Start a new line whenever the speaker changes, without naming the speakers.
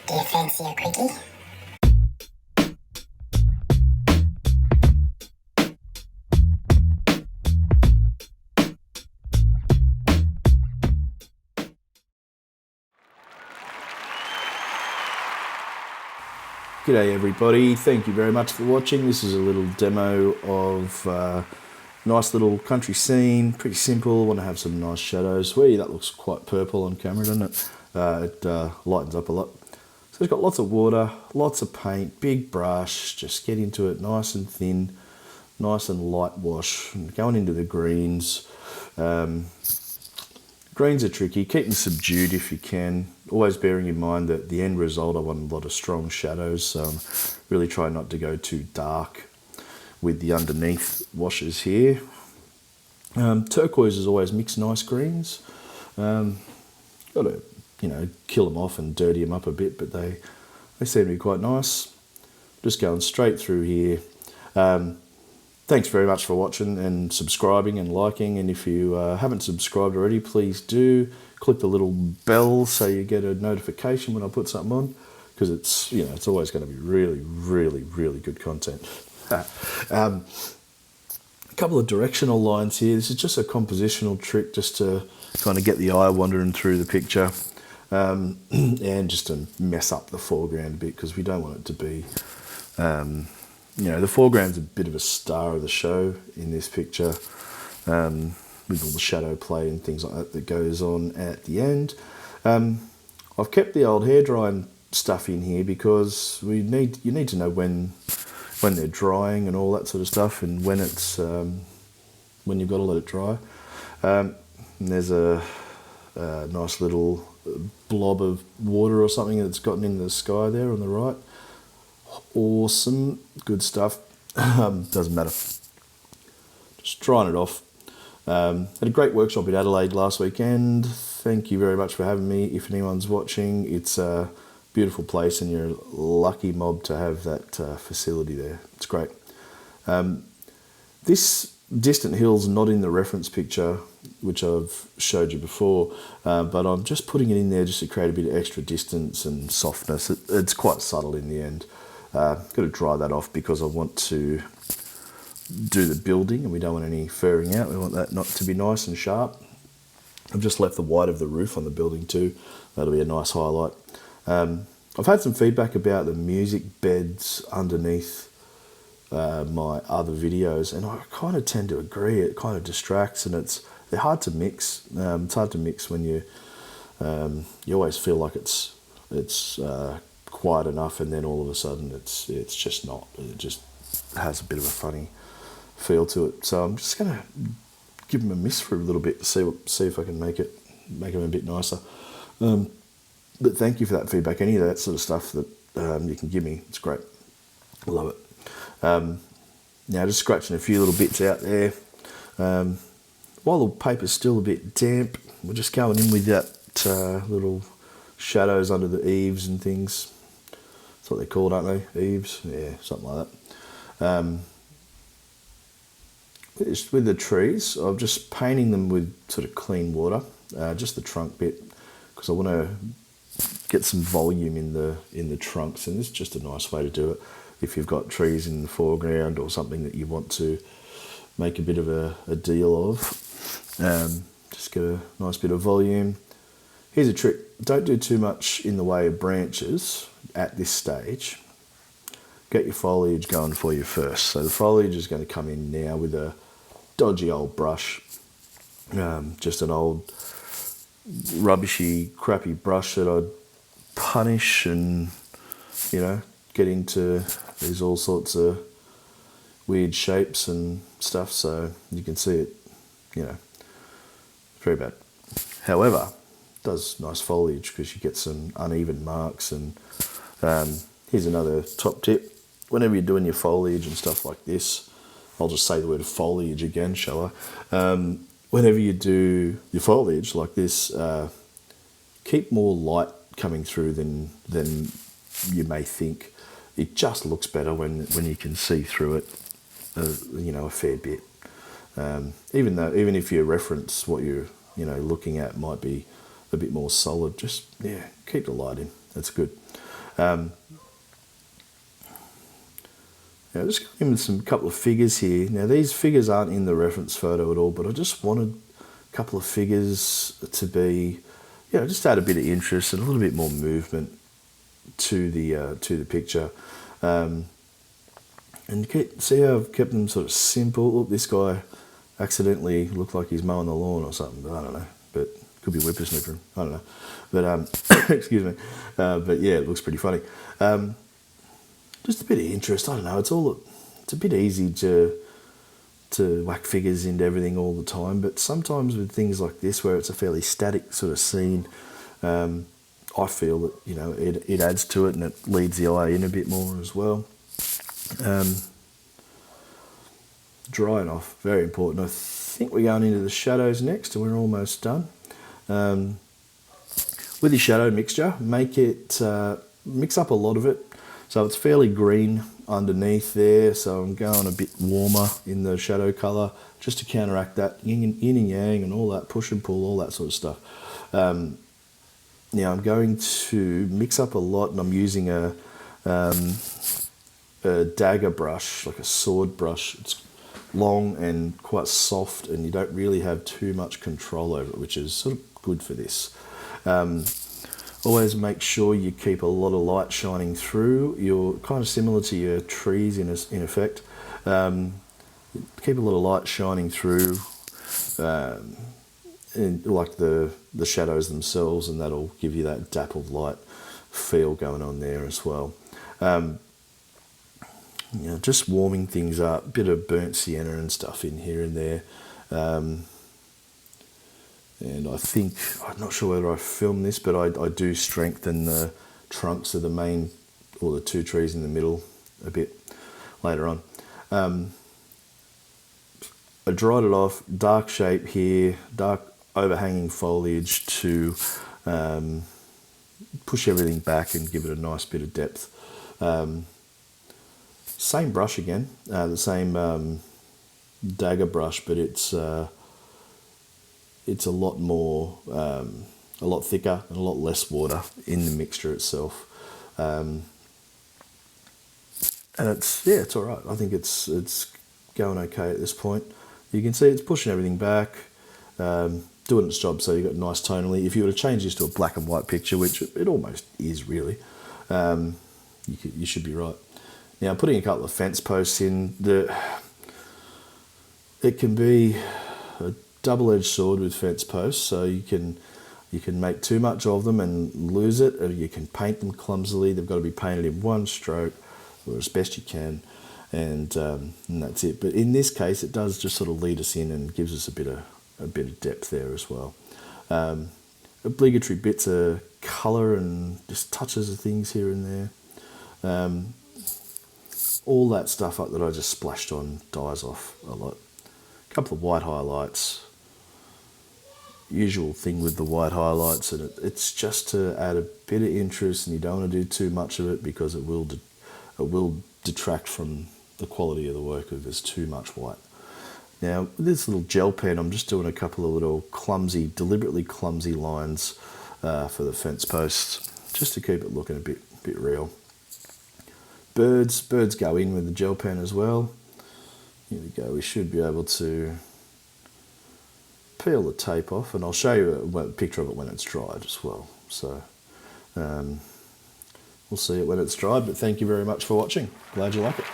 Do you fancy a quickie?
G'day everybody, thank you very much for watching. This is a little demo of nice little country scene, pretty simple. Want to have some nice shadows. That looks quite purple on camera, doesn't it? It lightens up a lot. So it's got lots of water, lots of paint, big brush, just get into it nice and thin, nice and light wash, and going into the greens. Greens are tricky, keep them subdued if you can, always bearing in mind that the end result I want a lot of strong shadows, so really try not to go too dark with the underneath washes here. Turquoise is always mix nice greens. Got to, kill them off and dirty them up a bit, but they seem to be quite nice. Just going straight through here. Thanks very much for watching and subscribing and liking, and if you haven't subscribed already, please do click the little bell so you get a notification when I put something on, because it's it's always going to be really good content. A couple of directional lines here. This is just a compositional trick just to kind of get the eye wandering through the picture, and just to mess up the foreground a bit, because we don't want it to be the foreground's a bit of a star of the show in this picture, with all the shadow play and things like that goes on at the end. I've kept the old hair drying stuff in here because you need to know when they're drying and all that sort of stuff, and when it's when you've got to let it dry. And there's a nice little blob of water or something that's gotten in the sky there on the right. Awesome, good stuff. Doesn't matter. Just drying it off. Had a great workshop in Adelaide last weekend. Thank you very much for having me. If anyone's watching, it's a beautiful place and you're a lucky mob to have that facility there. It's great. This distant hill's not in the reference picture, which I've showed you before, but I'm just putting it in there just to create a bit of extra distance and softness. It's quite subtle in the end. Got to dry that off because I want to do the building and we don't want any furring out. We want that not to be nice and sharp. I've just left the white of the roof on the building too. That'll be a nice highlight. I've had some feedback about the music beds underneath my other videos, and I kind of tend to agree. It kind of distracts, and they're hard to mix. It's hard to mix when you always feel like it's quiet enough, and then all of a sudden it's just not. It just has a bit of a funny feel to it. So I'm just gonna give them a miss for a little bit to see if I can make them a bit nicer. But thank you for that feedback. Any of that sort of stuff that you can give me, it's great. I love it. Now just scratching a few little bits out there. While the paper's still a bit damp, we're just going in with that little shadows under the eaves and things. That's what they're called, aren't they? Eaves? Yeah, something like that. Just with the trees, I'm just painting them with sort of clean water, just the trunk bit, because I want to get some volume in the trunks, and this is just a nice way to do it. If you've got trees in the foreground or something that you want to make a bit of a deal of, just get a nice bit of volume. Here's a trick. Don't do too much in the way of branches at this stage. Get your foliage going for you first. So the foliage is going to come in now with a dodgy old brush. Just an old rubbishy, crappy brush that I'd punish and, get into these all sorts of weird shapes and stuff. So you can see it, very bad. However, does nice foliage because you get some uneven marks. And here's another top tip. Whenever you're doing your foliage and stuff like this, I'll just say the word foliage again, shall I? Whenever you do your foliage like this, keep more light coming through than you may think. It just looks better when you can see through it, a fair bit. Even if you reference what you're looking at might be a bit more solid, just keep the light in. That's good. Now just going in with some couple of figures here. Now these figures aren't in the reference photo at all, but I just wanted a couple of figures to be, just add a bit of interest and a little bit more movement to the picture. And see how I've kept them sort of simple. Look, this guy accidentally looked like he's mowing the lawn or something, but I don't know. But could be whippersnippering, I don't know. But excuse me. But yeah, it looks pretty funny. Just a bit of interest. I don't know. It's a bit easy to whack figures into everything all the time, but sometimes with things like this, where it's a fairly static sort of scene, I feel that it adds to it and it leads the eye in a bit more as well. Drying off, very important. I think we're going into the shadows next, and we're almost done. With your shadow mixture, mix up a lot of it. So it's fairly green underneath there, so I'm going a bit warmer in the shadow colour just to counteract that yin and yang and all that push and pull, all that sort of stuff. Now I'm going to mix up a lot, and I'm using a dagger brush, like a sword brush. It's long and quite soft, and you don't really have too much control over it, which is sort of good for this. Always make sure you keep a lot of light shining through. You're kind of similar to your trees in effect. Keep a lot of light shining through, and like the shadows themselves, and that'll give you that dappled light feel going on there as well. Just warming things up, bit of burnt sienna and stuff in here and there. And I think, I'm not sure whether I filmed this, but I do strengthen the trunks of the main, or the two trees in the middle a bit later on. I dried it off, dark shape here, dark overhanging foliage to push everything back and give it a nice bit of depth. Same brush again, the same dagger brush, but it's a lot more, a lot thicker and a lot less water in the mixture itself. And it's all right. I think it's going okay at this point. You can see it's pushing everything back, doing its job, so you've got nice tonally. If you were to change this to a black and white picture, which it almost is really, you should be right. Now, putting a couple of fence posts in, it can be a double-edged sword with fence posts, so you can make too much of them and lose it, or you can paint them clumsily. They've got to be painted in one stroke, or as best you can, and that's it. But in this case, it does just sort of lead us in and gives us a bit of depth there as well. Obligatory bits of colour and just touches of things here and there. All that stuff up that I just splashed on dies off a lot. A couple of white highlights. Usual thing with the white highlights, and it's just to add a bit of interest, and you don't want to do too much of it because it will detract from the quality of the work if there's too much white. Now with this little gel pen, I'm just doing a couple of little deliberately clumsy lines for the fence posts, just to keep it looking a bit real. Birds go in with the gel pen as well. Here we go. We should be able to peel the tape off, and I'll show you a picture of it when it's dried as well. So we'll see it when it's dried, but thank you very much for watching. Glad you like it.